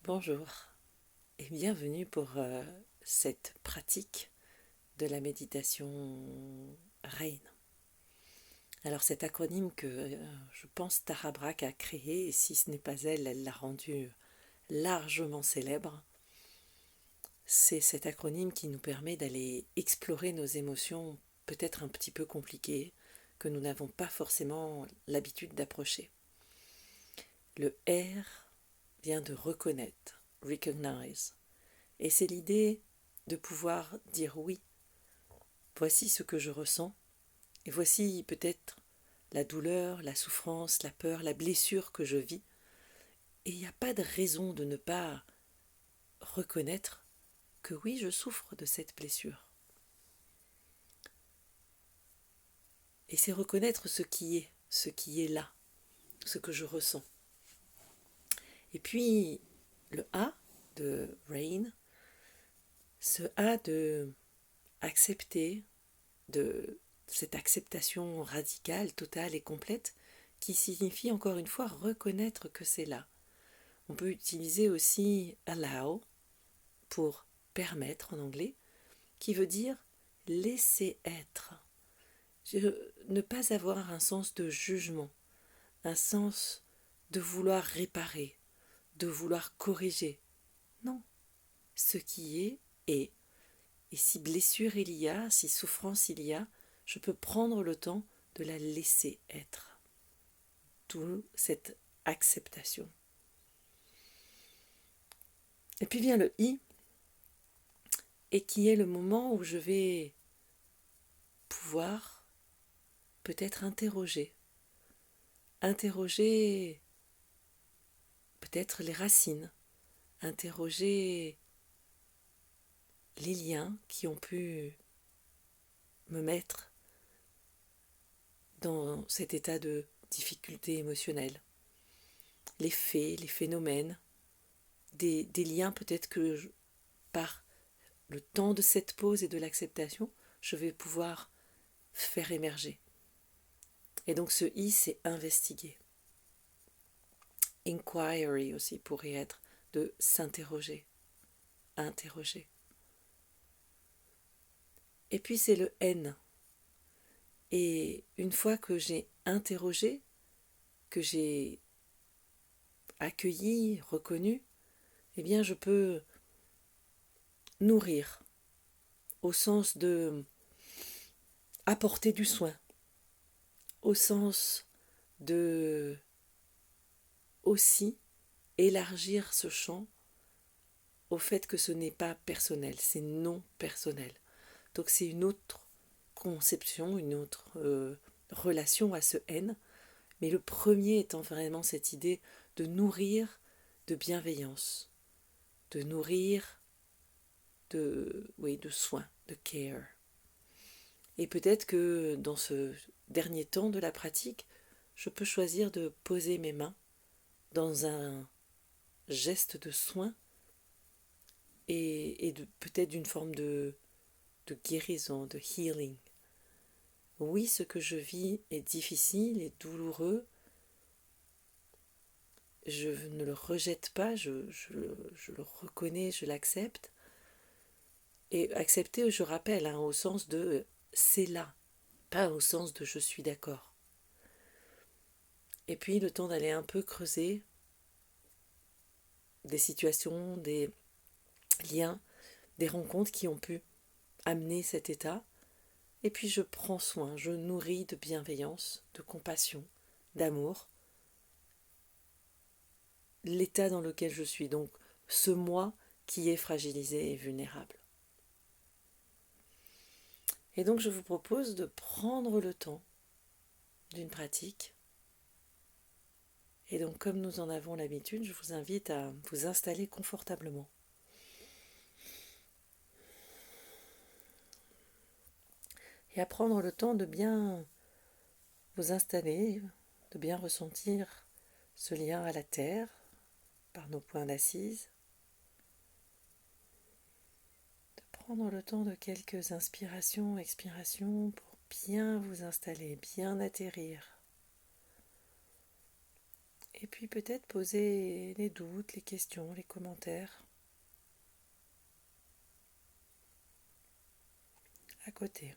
Bonjour et bienvenue pour cette pratique de la méditation RAIN. Alors cet acronyme que je pense Tara Brach a créé, et si ce n'est pas elle, elle l'a rendu largement célèbre. C'est cet acronyme qui nous permet d'aller explorer nos émotions peut-être un petit peu compliquées, que nous n'avons pas forcément l'habitude d'approcher. Le R vient de reconnaître, recognize. Et c'est l'idée de pouvoir dire oui, voici ce que je ressens, et voici peut-être la douleur, la souffrance, la peur, la blessure que je vis. Et il n'y a pas de raison de ne pas reconnaître que oui, je souffre de cette blessure. Et c'est reconnaître ce qui est là, ce que je ressens. Et puis, le A de Rain, ce A de accepter, de cette acceptation radicale, totale et complète, qui signifie encore une fois reconnaître que c'est là. On peut utiliser aussi allow pour permettre en anglais, qui veut dire laisser être. Ne pas avoir un sens de jugement, un sens de vouloir réparer, de vouloir corriger. Non, ce qui est est. Et si blessure il y a, si souffrance il y a, je peux prendre le temps de la laisser être. D'où cette acceptation. Et puis vient le I, et qui est le moment où je vais pouvoir peut-être interroger peut-être les racines, interroger les liens qui ont pu me mettre dans cet état de difficulté émotionnelle, les faits, les phénomènes, des liens peut-être que par le temps de cette pause et de l'acceptation, je vais pouvoir faire émerger. Et donc ce I, c'est investiguer. Inquiry aussi pourrait être de s'interroger, interroger. Et puis c'est le N. Et une fois que j'ai interrogé, que j'ai accueilli, reconnu, eh bien je peux nourrir au sens de apporter du soin, au sens de aussi élargir ce champ au fait que ce n'est pas personnel, c'est non personnel. Donc c'est une autre conception, une autre relation à ce N, mais le premier étant vraiment cette idée de nourrir de bienveillance, de nourrir de soin, de care. Et peut-être que dans ce dernier temps de la pratique, je peux choisir de poser mes mains dans un geste de soin et peut-être d'une forme de guérison, de healing. Oui, ce que je vis est difficile et douloureux. Je ne le rejette pas, je le reconnais, je l'accepte. Et accepter, je rappelle, au sens de c'est là, pas au sens de je suis d'accord. Et puis le temps d'aller un peu creuser des situations, des liens, des rencontres qui ont pu amener cet état. Et puis je prends soin, je nourris de bienveillance, de compassion, d'amour, l'état dans lequel je suis, donc ce moi qui est fragilisé et vulnérable. Et donc je vous propose de prendre le temps d'une pratique. Et donc comme nous en avons l'habitude, je vous invite à vous installer confortablement. Et à prendre le temps de bien vous installer, de bien ressentir ce lien à la terre par nos points d'assise. De prendre le temps de quelques inspirations, expirations pour bien vous installer, bien atterrir. Et puis peut-être poser les doutes, les questions, les commentaires à côté.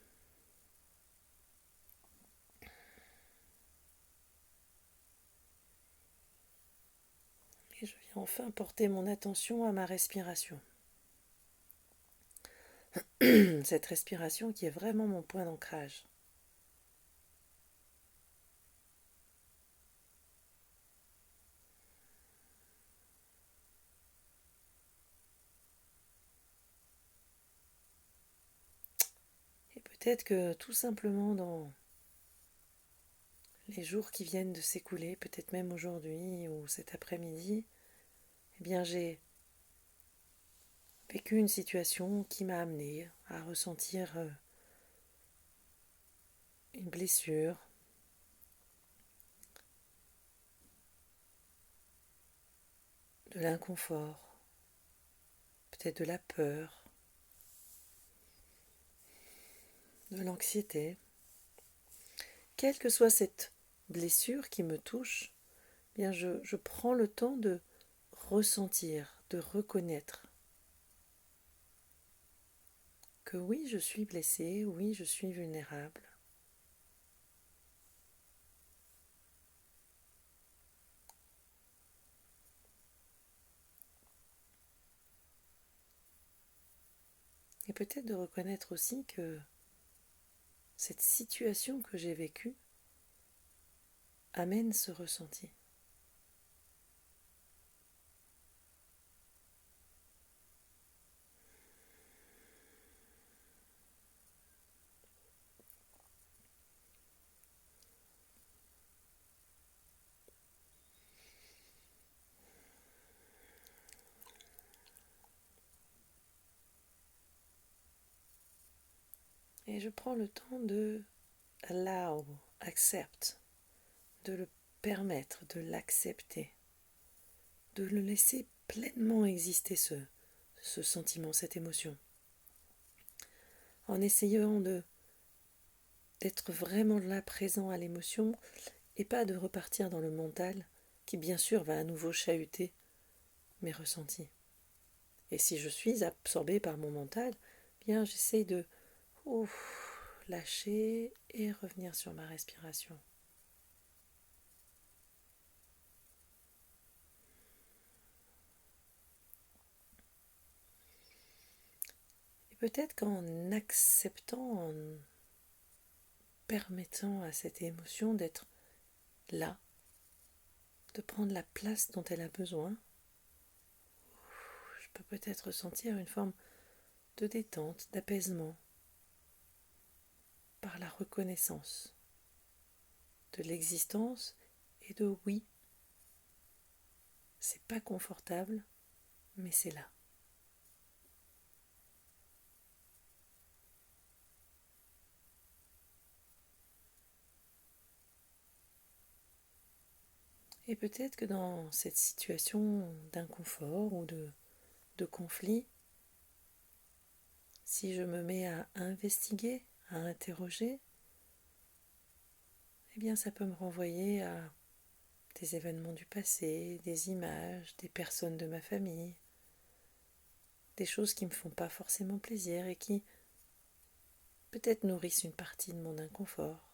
Et je viens enfin porter mon attention à ma respiration. Cette respiration qui est vraiment mon point d'ancrage. Et peut-être que tout simplement dans les jours qui viennent de s'écouler, peut-être même aujourd'hui ou cet après-midi, eh bien j'ai vécu une situation qui m'a amené à ressentir une blessure, de l'inconfort, peut-être de la peur, de l'anxiété. Quelle que soit cette blessure qui me touche, eh bien je prends le temps de ressentir, de reconnaître que oui, je suis blessée, oui, je suis vulnérable. Et peut-être de reconnaître aussi que cette situation que j'ai vécue amène ce ressenti. Et je prends le temps de allow, accept, de le permettre, de l'accepter, de le laisser pleinement exister ce sentiment, cette émotion, en essayant d'être vraiment là, présent à l'émotion, et pas de repartir dans le mental, qui bien sûr va à nouveau chahuter mes ressentis. Et si je suis absorbée par mon mental, bien j'essaie de lâcher et revenir sur ma respiration. Et peut-être qu'en acceptant, en permettant à cette émotion d'être là, de prendre la place dont elle a besoin, je peux peut-être ressentir une forme de détente, d'apaisement, par la reconnaissance de l'existence et de oui, c'est pas confortable, mais c'est là. Et peut-être que dans cette situation d'inconfort ou de conflit, si je me mets à investiguer, à interroger, eh bien ça peut me renvoyer à des événements du passé, des images, des personnes de ma famille, des choses qui ne me font pas forcément plaisir et qui peut-être nourrissent une partie de mon inconfort.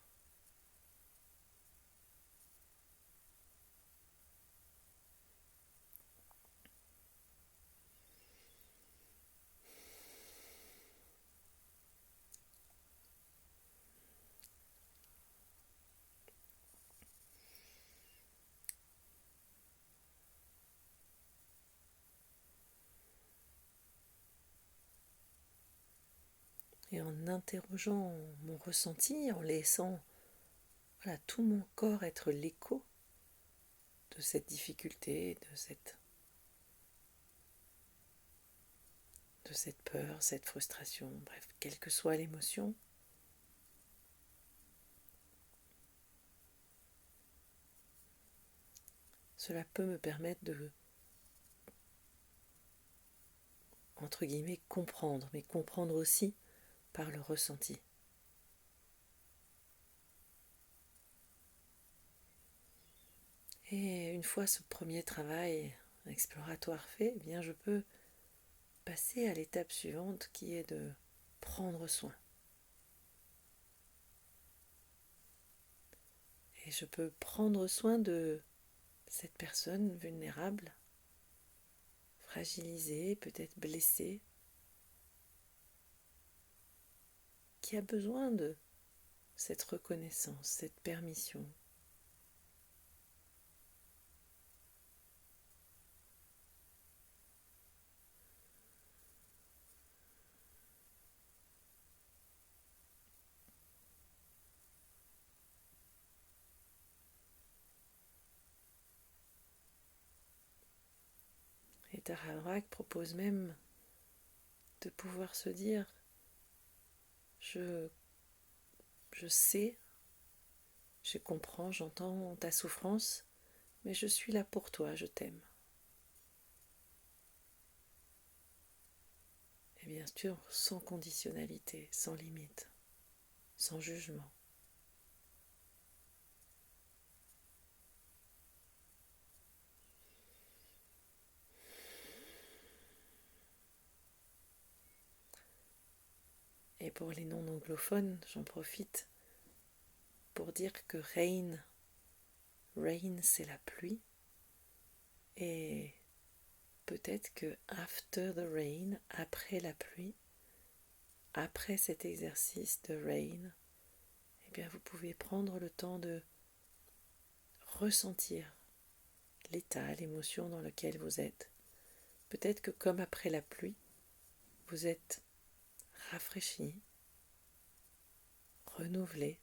Et en interrogeant mon ressenti, en laissant tout mon corps être l'écho de cette difficulté, de cette peur, cette frustration, bref, quelle que soit l'émotion, cela peut me permettre de, entre guillemets, comprendre, mais comprendre aussi par le ressenti. Et une fois ce premier travail exploratoire fait, eh bien je peux passer à l'étape suivante qui est de prendre soin. Et je peux prendre soin de cette personne vulnérable, fragilisée, peut-être blessée, qui a besoin de cette reconnaissance, cette permission. Et Tara Brach propose même de pouvoir se dire je sais, je comprends, j'entends ta souffrance, mais je suis là pour toi, je t'aime. Et bien sûr, sans conditionnalité, sans limite, sans jugement. Et pour les non-anglophones, j'en profite pour dire que rain c'est la pluie, et peut-être que after the rain, après la pluie, après cet exercice de rain, eh bien vous pouvez prendre le temps de ressentir l'état, l'émotion dans lequel vous êtes. Peut-être que comme après la pluie, vous êtes rafraîchi, renouvelé.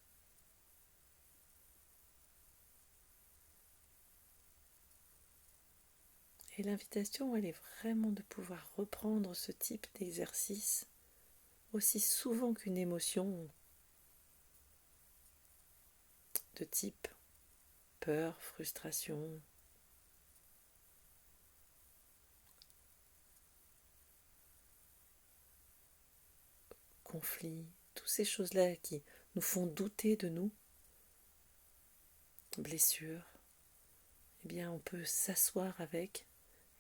Et l'invitation, elle est vraiment de pouvoir reprendre ce type d'exercice aussi souvent qu'une émotion de type peur, frustration, conflit, toutes ces choses-là qui nous font douter de nous, blessures, eh bien on peut s'asseoir avec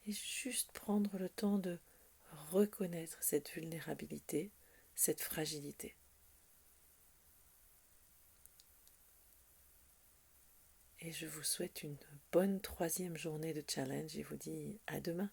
et juste prendre le temps de reconnaître cette vulnérabilité, cette fragilité. Et je vous souhaite une bonne 3e journée de challenge et vous dis à demain.